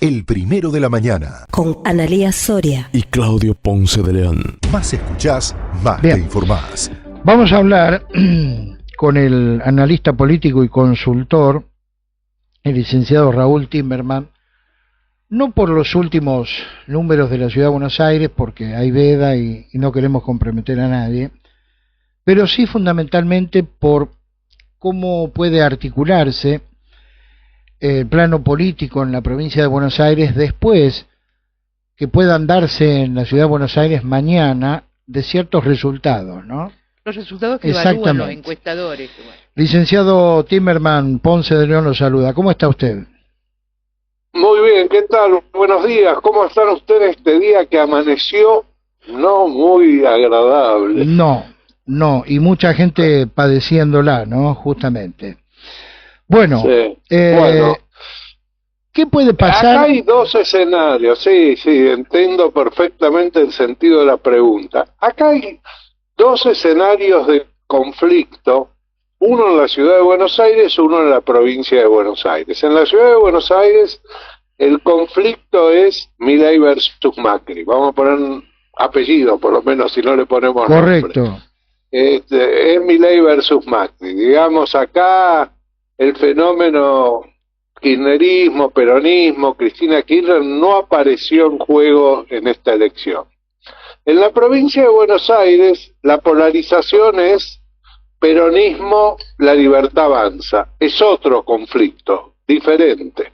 El Primero de la Mañana. Con Analía Soria y Claudio Ponce de León. Más escuchás, más Bien. te informás. Vamos a hablar con el analista político y consultor, el licenciado Raúl Timerman, no por los últimos números de la Ciudad de Buenos Aires, porque hay veda y no queremos comprometer a nadie, pero sí fundamentalmente por cómo puede articularse el plano político en la provincia de Buenos Aires después que puedan darse en la Ciudad de Buenos Aires mañana de ciertos resultados, ¿no? Los resultados que evalúan los encuestadores. Bueno. Licenciado Timerman, Ponce de León lo saluda. ¿Cómo está usted? Muy bien, ¿qué tal? Buenos días. ¿Cómo están ustedes este día que amaneció no muy agradable? No, y mucha gente padeciéndola, ¿no? Justamente. Bueno, Sí. ¿qué puede pasar? Acá hay dos escenarios, sí, entiendo perfectamente el sentido de la pregunta. Acá hay dos escenarios de conflicto, uno en la Ciudad de Buenos Aires, uno en la provincia de Buenos Aires. En la Ciudad de Buenos Aires el conflicto es Milei versus Macri. Vamos a poner un apellido, por lo menos, si no le ponemos Correcto. nombre. Es Milei versus Macri. Digamos, acá el fenómeno kirchnerismo, peronismo, Cristina Kirchner no apareció en juego en esta elección. En la provincia de Buenos Aires la polarización es peronismo, la libertad avanza. Es otro conflicto, diferente.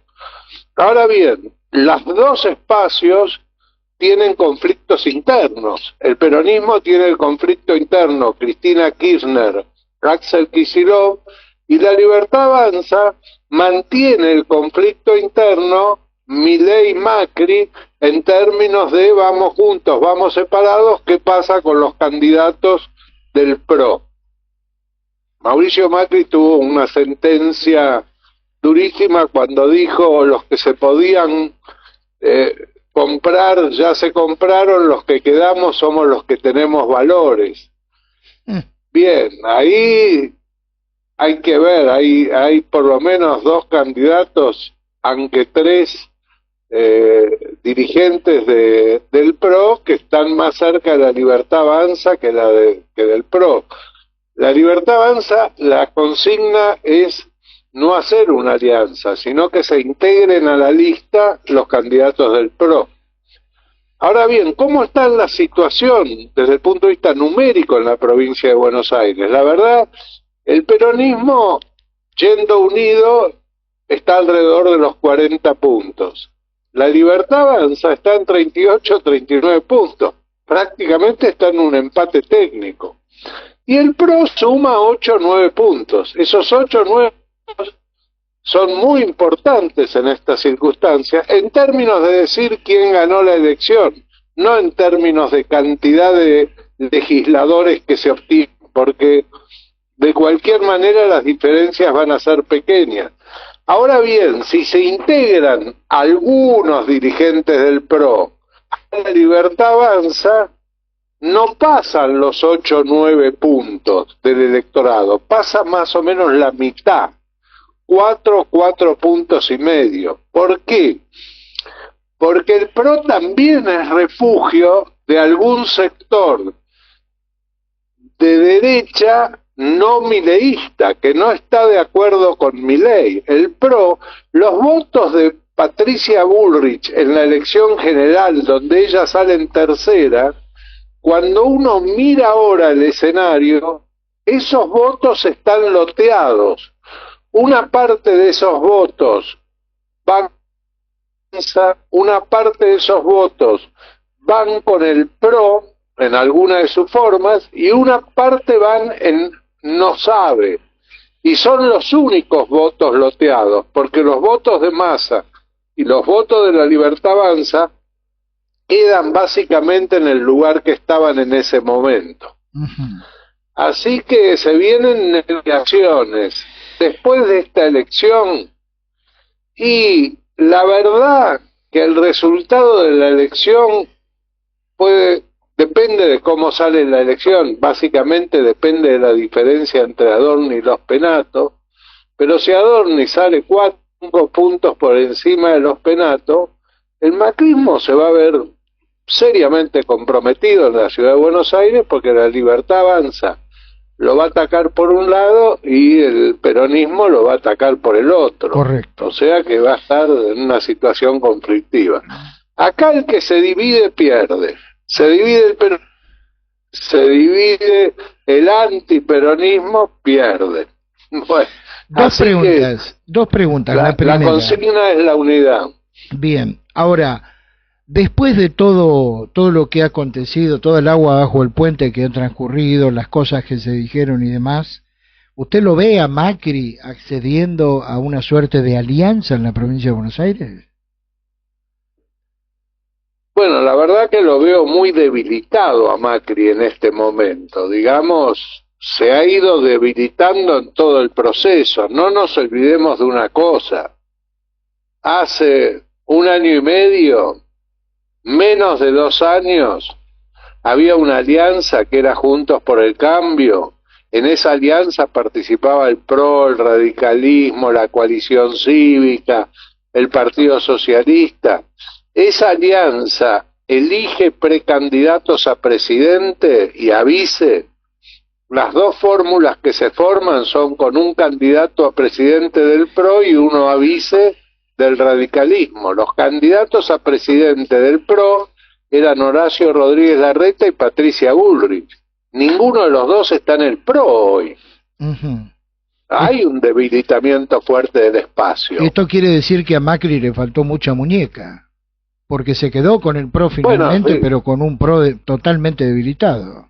Ahora bien, los dos espacios tienen conflictos internos. El peronismo tiene el conflicto interno, Cristina Kirchner, Axel Kicillof, y la libertad avanza mantiene el conflicto interno Milei Macri en términos de vamos juntos, vamos separados, ¿qué pasa con los candidatos del PRO? Mauricio Macri tuvo una sentencia durísima cuando dijo los que se podían comprar ya se compraron, los que quedamos somos los que tenemos valores. Bien, ahí hay que ver, hay por lo menos dos candidatos, aunque tres dirigentes del PRO que están más cerca de la libertad avanza que del PRO. La libertad avanza, la consigna es no hacer una alianza, sino que se integren a la lista los candidatos del PRO. Ahora bien, ¿cómo está la situación desde el punto de vista numérico en la provincia de Buenos Aires? La verdad, el peronismo, yendo unido, está alrededor de los 40 puntos. La libertad avanza está en 38, 39 puntos. Prácticamente está en un empate técnico. Y el PRO suma 8 o 9 puntos. Esos 8 o 9 puntos son muy importantes en esta circunstancia en términos de decir quién ganó la elección, no en términos de cantidad de legisladores que se obtienen, porque de cualquier manera las diferencias van a ser pequeñas. Ahora bien, si se integran algunos dirigentes del PRO a la libertad avanza, no pasan los 8 o 9 puntos del electorado, pasa más o menos la mitad, 4 puntos y medio. ¿Por qué? Porque el PRO también es refugio de algún sector de derecha no mileísta, que no está de acuerdo con Milei. El PRO, los votos de Patricia Bullrich en la elección general, donde ella sale en tercera, cuando uno mira ahora el escenario, esos votos están loteados. Una parte de esos votos van con el PRO en alguna de sus formas y una parte van en no sabe. Y son los únicos votos loteados, porque los votos de Massa y los votos de la Libertad Avanza quedan básicamente en el lugar que estaban en ese momento. Así que se vienen negociaciones después de esta elección y la verdad que el resultado de la elección depende de cómo sale la elección, básicamente depende de la diferencia entre Adorni y Los Penato, pero si Adorni sale 4 puntos por encima de Los Penato, el macrismo se va a ver seriamente comprometido en la ciudad de Buenos Aires porque la Libertad Avanza lo va a atacar por un lado y el peronismo lo va a atacar por el otro. Correcto. O sea que va a estar en una situación conflictiva. Acá el que se divide pierde. Se divide el peronismo, se divide el antiperonismo, pierde. Bueno, dos preguntas. La primera. La consigna es la unidad. Bien, ahora, después de todo lo que ha acontecido, toda el agua bajo el puente que ha transcurrido, las cosas que se dijeron y demás, ¿usted lo ve a Macri accediendo a una suerte de alianza en la provincia de Buenos Aires? Bueno, la verdad que lo veo muy debilitado a Macri en este momento. Digamos, se ha ido debilitando en todo el proceso. No nos olvidemos de una cosa. Hace 1 año y medio, menos de 2 años, había una alianza que era Juntos por el Cambio. En esa alianza participaba el PRO, el radicalismo, la coalición cívica, el Partido Socialista. Esa alianza elige precandidatos a presidente y a vice. Las dos fórmulas que se forman son con un candidato a presidente del PRO y uno a vice del radicalismo. Los candidatos a presidente del PRO eran Horacio Rodríguez Larreta y Patricia Bullrich. Ninguno de los dos está en el PRO hoy. Hay un debilitamiento fuerte del espacio. Esto quiere decir que a Macri le faltó mucha muñeca, porque se quedó con el PRO finalmente, bueno, sí, pero con un PRO totalmente debilitado.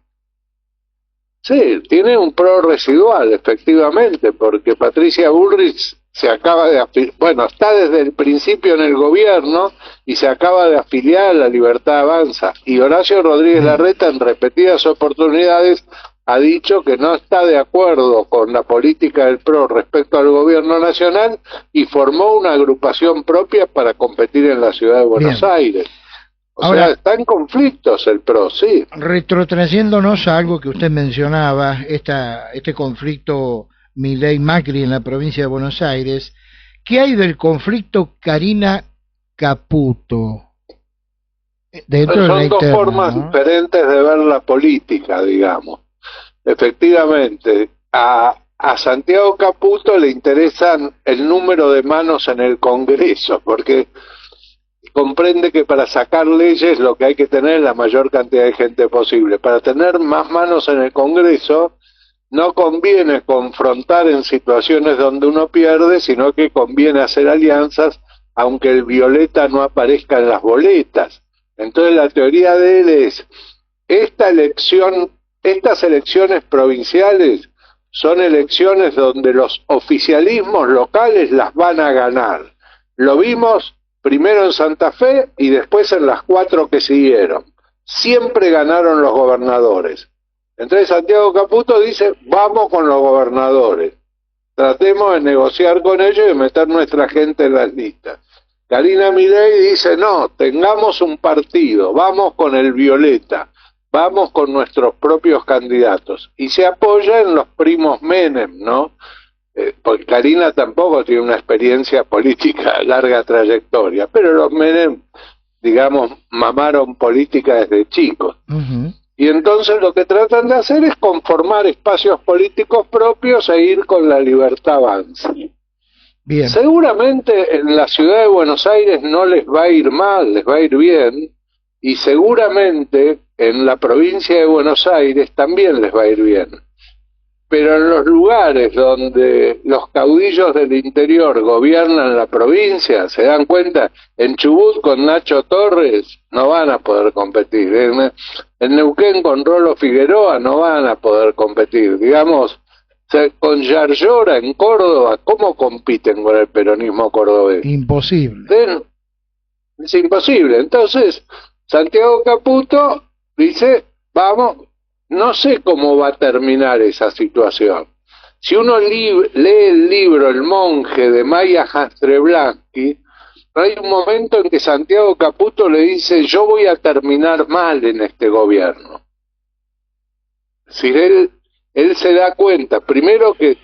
Sí, tiene un PRO residual, efectivamente, porque Patricia Bullrich se acaba de bueno, está desde el principio en el gobierno y se acaba de afiliar a la Libertad Avanza. Y Horacio Rodríguez Larreta en repetidas oportunidades ha dicho que no está de acuerdo con la política del PRO respecto al gobierno nacional y formó una agrupación propia para competir en la ciudad de Buenos Aires. Ahora, sea, está en conflictos el PRO, sí. Retrotrayéndonos a algo que usted mencionaba, este conflicto Milei-Macri en la provincia de Buenos Aires, ¿qué hay del conflicto Carina-Caputo? Son dos formas diferentes de ver la política, digamos. Efectivamente, a Santiago Caputo le interesan el número de manos en el Congreso, porque comprende que para sacar leyes lo que hay que tener es la mayor cantidad de gente posible. Para tener más manos en el Congreso no conviene confrontar en situaciones donde uno pierde, sino que conviene hacer alianzas aunque el violeta no aparezca en las boletas. Entonces la teoría de él es, estas elecciones provinciales son elecciones donde los oficialismos locales las van a ganar. Lo vimos primero en Santa Fe y después en las 4 que siguieron. Siempre ganaron los gobernadores. Entonces Santiago Caputo dice, vamos con los gobernadores. Tratemos de negociar con ellos y de meter nuestra gente en las listas. Carina Milei dice, no, tengamos un partido, vamos con el violeta, vamos con nuestros propios candidatos. Y se apoya en los primos Menem, ¿no? Porque Carina tampoco tiene una experiencia política de larga trayectoria, pero los Menem, digamos, mamaron política desde chicos. Y entonces lo que tratan de hacer es conformar espacios políticos propios e ir con la Libertad Avanza. Bien. Seguramente en la ciudad de Buenos Aires no les va a ir mal, les va a ir bien, y seguramente en la provincia de Buenos Aires también les va a ir bien. Pero en los lugares donde los caudillos del interior gobiernan la provincia, se dan cuenta, en Chubut con Nacho Torres no van a poder competir, en Neuquén con Rolo Figueroa no van a poder competir, digamos, con Yarlora en Córdoba, ¿cómo compiten con el peronismo cordobés? Imposible. Es imposible. Entonces, Santiago Caputo dice, vamos, no sé cómo va a terminar esa situación. Si uno lee el libro El monje de Maya Jastrzębski, hay un momento en que Santiago Caputo le dice, yo voy a terminar mal en este gobierno. Si él se da cuenta, primero que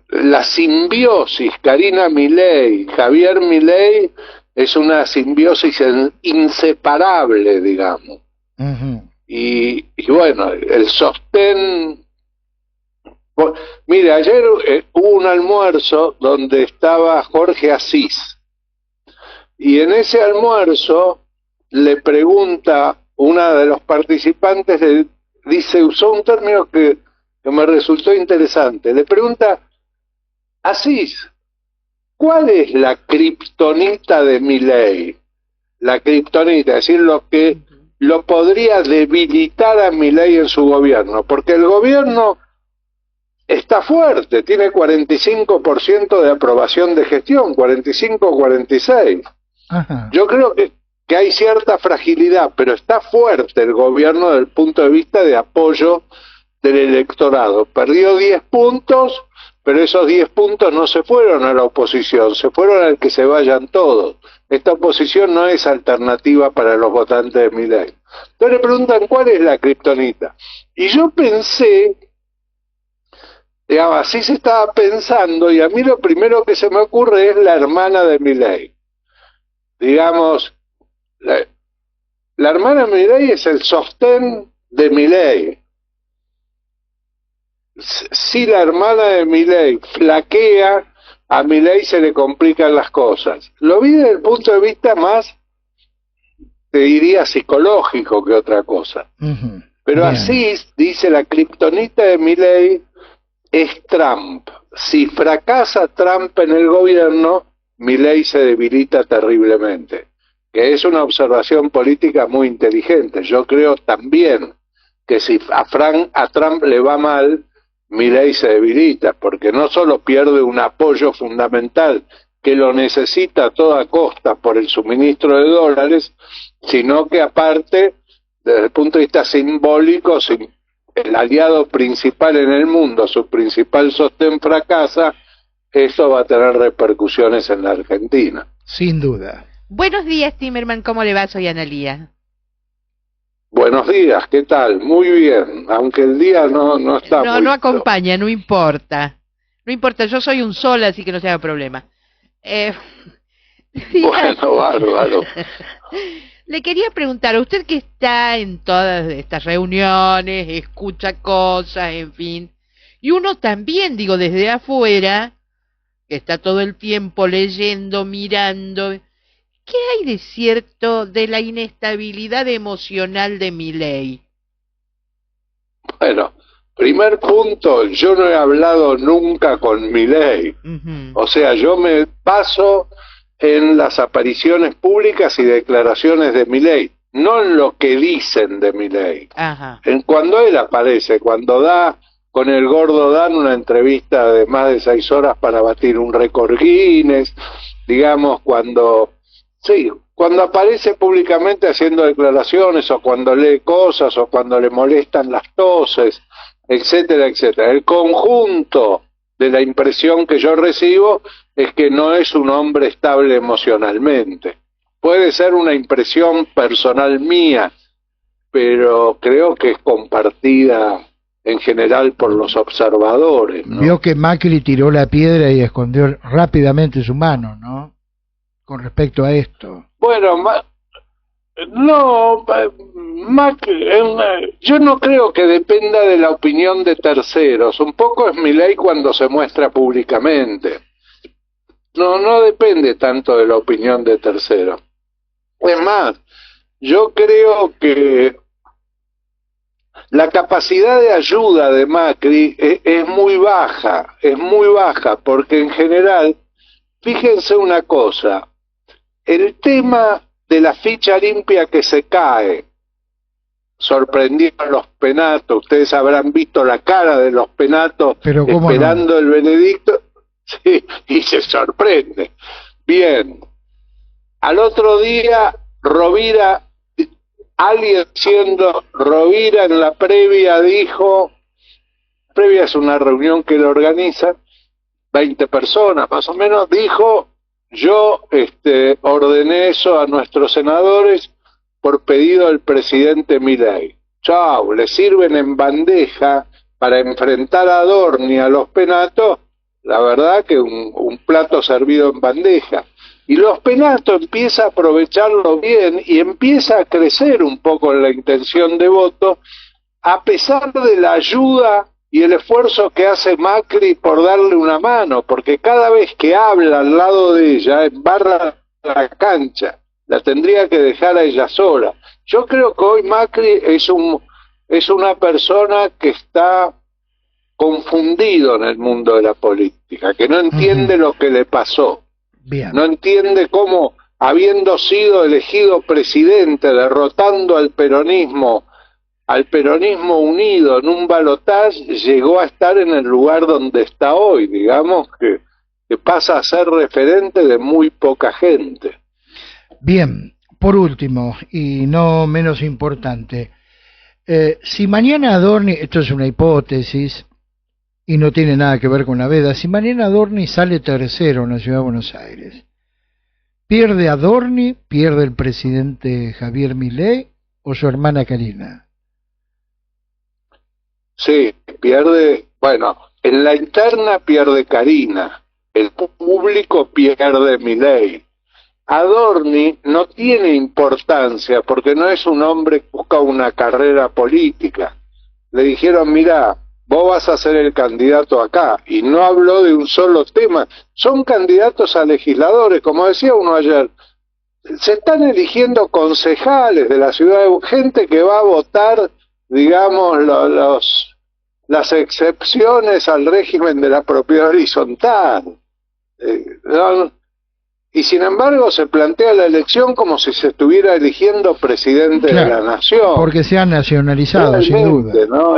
la simbiosis Carina Milei, Javier Milei, es una simbiosis inseparable, digamos. Y bueno, el sostén... Mire, ayer hubo un almuerzo donde estaba Jorge Asís, y en ese almuerzo le pregunta una de los participantes, dice, usó un término que me resultó interesante, le pregunta, Asís, ¿cuál es la kriptonita de Milei? La kriptonita, es decir, lo que lo podría debilitar a Milei en su gobierno, porque el gobierno está fuerte, tiene 45% de aprobación de gestión, 45-46. Yo creo que hay cierta fragilidad, pero está fuerte el gobierno desde el punto de vista de apoyo del electorado. Perdió 10 puntos, pero esos 10 puntos no se fueron a la oposición, se fueron al que se vayan todos. Esta oposición no es alternativa para los votantes de Milei. Entonces le preguntan, ¿cuál es la kriptonita? Y yo pensé, digamos, así se estaba pensando, y a mí lo primero que se me ocurre es la hermana de Milei. Digamos, la hermana de Milei es el sostén de Milei. Si la hermana de Milei flaquea, a Milei se le complican las cosas. Lo vi desde el punto de vista más, te diría, psicológico que otra cosa. Pero bien. Así dice, la kriptonita de Milei es Trump. Si fracasa Trump en el gobierno, Milei se debilita terriblemente. Que es una observación política muy inteligente. Yo creo también que si a Trump le va mal, Milei se debilita, porque no solo pierde un apoyo fundamental que lo necesita a toda costa por el suministro de dólares, sino que aparte, desde el punto de vista simbólico, si el aliado principal en el mundo, su principal sostén fracasa, eso va a tener repercusiones en la Argentina. Sin duda. Buenos días, Timerman, ¿cómo le va? Soy Analía. Buenos días, ¿qué tal? Muy bien, aunque el día no está muy... No acompaña, no importa. No importa, yo soy un sol, así que no se haga problema. Bueno, bárbaro. Le quería preguntar, a usted que está en todas estas reuniones, escucha cosas, en fin, y uno también, digo, desde afuera, que está todo el tiempo leyendo, mirando... ¿Qué hay de cierto de la inestabilidad emocional de Milei? Bueno, primer punto, yo no he hablado nunca con Milei. O sea, yo me baso en las apariciones públicas y declaraciones de Milei, no en lo que dicen de Milei. En cuando él aparece, cuando da con el gordo Dan una entrevista de más de 6 horas para batir un récord Guinness, digamos, cuando aparece públicamente haciendo declaraciones, o cuando lee cosas, o cuando le molestan las toses, etcétera, etcétera. El conjunto de la impresión que yo recibo es que no es un hombre estable emocionalmente. Puede ser una impresión personal mía, pero creo que es compartida en general por los observadores, ¿no? Vio que Macri tiró la piedra y escondió rápidamente su mano, ¿no? Con respecto a esto. Bueno, yo no creo que dependa de la opinión de terceros. Un poco es Milei cuando se muestra públicamente. No depende tanto de la opinión de terceros. Es más, yo creo que la capacidad de ayuda de Macri es muy baja, porque en general, fíjense una cosa, el tema de la ficha limpia que se cae, sorprendieron los penatos, ustedes habrán visto la cara de los penatos esperando el veredicto, sí, y se sorprende. Bien, al otro día Rovira, alguien siendo Rovira en la previa dijo, previa es una reunión que lo organiza, 20 personas más o menos, dijo, yo ordené eso a nuestros senadores por pedido del presidente Milei. Chau, le sirven en bandeja para enfrentar a Adorni a los penatos, la verdad que un plato servido en bandeja. Y los Penato empieza a aprovecharlo bien y empieza a crecer un poco en la intención de voto, a pesar de la ayuda y el esfuerzo que hace Macri por darle una mano, porque cada vez que habla al lado de ella, embarra la cancha, la tendría que dejar a ella sola. Yo creo que hoy Macri es una persona que está confundido en el mundo de la política, que no entiende lo que le pasó. Bien. No entiende cómo, habiendo sido elegido presidente, derrotando al peronismo unido en un balotaje, llegó a estar en el lugar donde está hoy, digamos que pasa a ser referente de muy poca gente. Bien, por último, y no menos importante, si mañana Adorni, esto es una hipótesis, y no tiene nada que ver con la veda, si mañana Adorni sale tercero en la Ciudad de Buenos Aires, ¿pierde Adorni, pierde el presidente Javier Milei o su hermana Karina? Sí, pierde, bueno, en la interna pierde Karina, el público pierde Milei. Adorni no tiene importancia porque no es un hombre que busca una carrera política. Le dijeron, mira, vos vas a ser el candidato acá, y no habló de un solo tema. Son candidatos a legisladores, como decía uno ayer. Se están eligiendo concejales de la ciudad, gente que va a votar, digamos, las excepciones al régimen de la propiedad horizontal. Y sin embargo se plantea la elección como si se estuviera eligiendo presidente de la nación. Porque se han nacionalizado, realmente, sin duda. ¿no?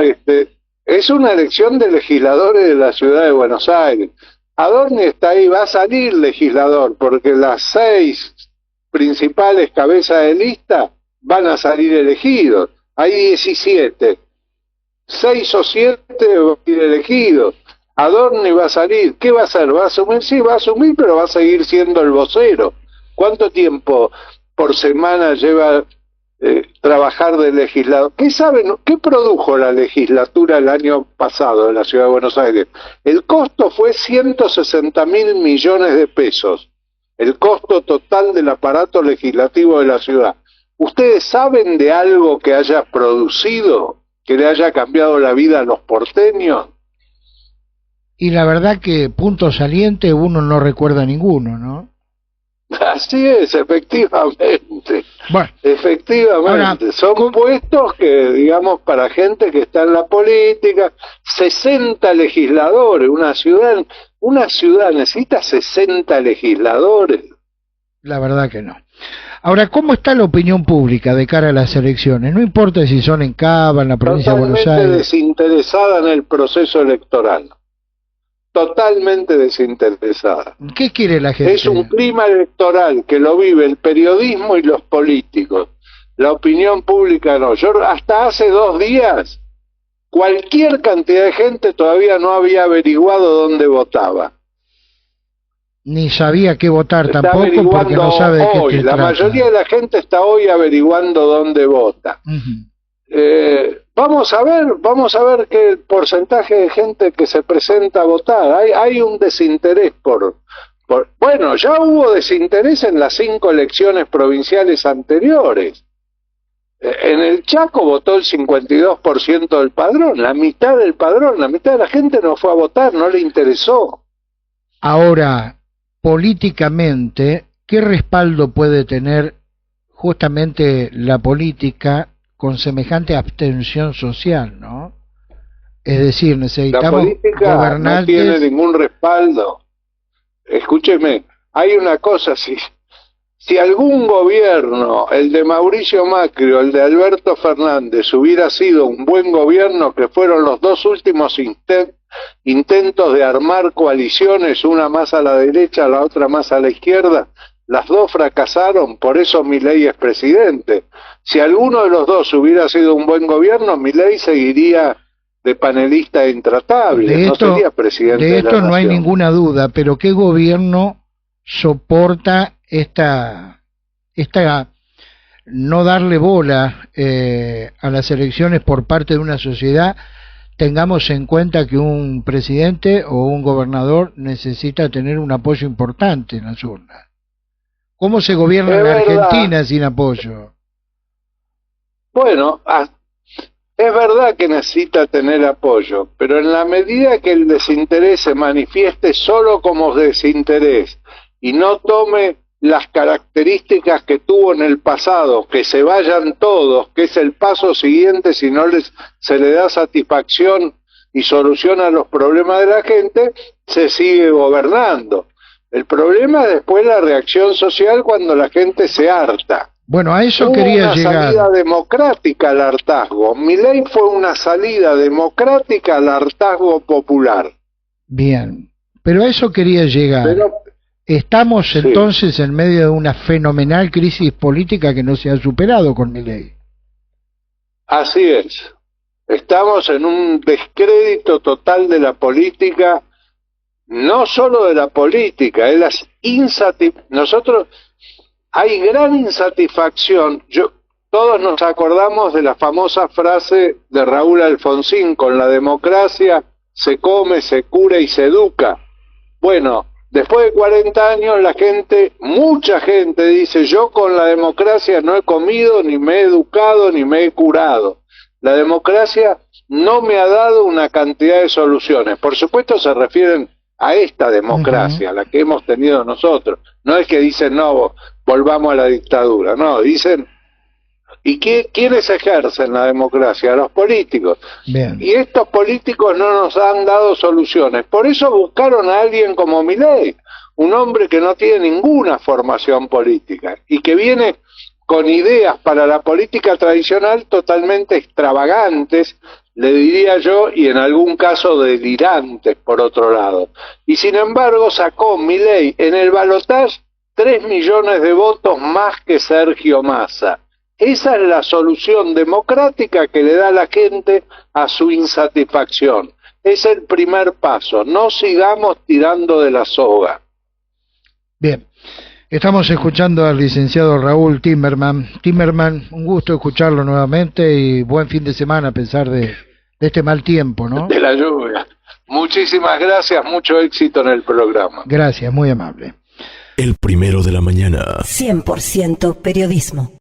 Es una elección de legisladores de la ciudad de Buenos Aires. Adorni está ahí, va a salir legislador, porque las 6 principales cabezas de lista van a salir elegidos. Hay 17. 6 o 7 van a ir elegidos. Adorni va a salir. ¿Qué va a hacer? ¿Va a asumir? Sí, va a asumir, pero va a seguir siendo el vocero. ¿Cuánto tiempo por semana lleva trabajar de legislador? ¿Qué saben? ¿Qué produjo la legislatura el año pasado en la Ciudad de Buenos Aires? El costo fue 160.000 millones de pesos. El costo total del aparato legislativo de la ciudad. ¿Ustedes saben de algo que haya producido, que le haya cambiado la vida a los porteños? Y la verdad que punto saliente uno no recuerda ninguno, ¿no? Así es, efectivamente. Bueno, efectivamente. Ahora, son puestos que, digamos, para gente que está en la política, 60 legisladores, una ciudad necesita 60 legisladores. La verdad que no. Ahora, ¿cómo está la opinión pública de cara a las elecciones? No importa si son en Cava, en la provincia de Buenos Totalmente Aires. desinteresada en el proceso electoral. Totalmente desinteresada. ¿Qué quiere la gente? Es un clima electoral que lo vive el periodismo y los políticos. La opinión pública no. Yo hasta hace 2 días, cualquier cantidad de gente todavía no había averiguado dónde votaba. Ni sabía qué votar Está tampoco porque no sabe de qué hoy. se La trata. mayoría de la gente está hoy averiguando dónde vota. Vamos a ver qué porcentaje de gente que se presenta a votar. Hay un desinterés bueno, ya hubo desinterés en las 5 elecciones provinciales anteriores. En el Chaco votó el 52% del padrón, la mitad del padrón, la mitad de la gente no fue a votar, no le interesó. Ahora, políticamente, ¿qué respaldo puede tener justamente la política con semejante abstención social, no? Es decir, necesitamos la política gobernantes... no tiene ningún respaldo. Escúcheme, hay una cosa, si algún gobierno, el de Mauricio Macri o el de Alberto Fernández, hubiera sido un buen gobierno, que fueron los 2 últimos intentos de armar coaliciones, una más a la derecha, la otra más a la izquierda, las 2 fracasaron, por eso Milei es presidente. Si alguno de los 2 hubiera sido un buen gobierno, Milei seguiría de panelista intratable, no sería presidente de la nación. De esto no hay ninguna duda, pero ¿qué gobierno soporta esta no darle bola a las elecciones por parte de una sociedad? Tengamos en cuenta que un presidente o un gobernador necesita tener un apoyo importante en las urnas. ¿Cómo se gobierna en la Argentina sin apoyo? Bueno, es verdad que necesita tener apoyo, pero en la medida que el desinterés se manifieste solo como desinterés y no tome las características que tuvo en el pasado, que se vayan todos, que es el paso siguiente si no se le da satisfacción y solución a los problemas de la gente, se sigue gobernando. El problema es después la reacción social cuando la gente se harta. Bueno, a eso Hubo quería una llegar. salida democrática al hartazgo. Milei fue una salida democrática al hartazgo popular. Bien, pero a eso quería llegar. Pero Estamos sí. entonces en medio de una fenomenal crisis política que no se ha superado con Milei. Así es. Estamos en un descrédito total de la política, no solo de la política, es nosotros hay gran insatisfacción. Todos nos acordamos de la famosa frase de Raúl Alfonsín: con la democracia se come, se cura y se educa. Bueno, después de 40 años mucha gente dice: yo con la democracia no he comido, ni me he educado, ni me he curado. La democracia no me ha dado una cantidad de soluciones. Por supuesto se refieren a esta democracia, la que hemos tenido nosotros. No es que dicen, no, volvamos a la dictadura. No, dicen, ¿y quiénes ejercen la democracia? Los políticos. Bien. Y estos políticos no nos han dado soluciones. Por eso buscaron a alguien como Milei, un hombre que no tiene ninguna formación política y que viene con ideas para la política tradicional totalmente extravagantes, le diría yo, y en algún caso delirantes por otro lado. Y sin embargo sacó Milei en el balotaje 3 millones de votos más que Sergio Massa. Esa es la solución democrática que le da la gente a su insatisfacción. Es el primer paso. No sigamos tirando de la soga. Bien. Estamos escuchando al licenciado Raúl Timerman. Timerman, un gusto escucharlo nuevamente y buen fin de semana a pesar de este mal tiempo, ¿no? De la lluvia. Muchísimas gracias, mucho éxito en el programa. Gracias, muy amable. El primero de la mañana. 100% periodismo.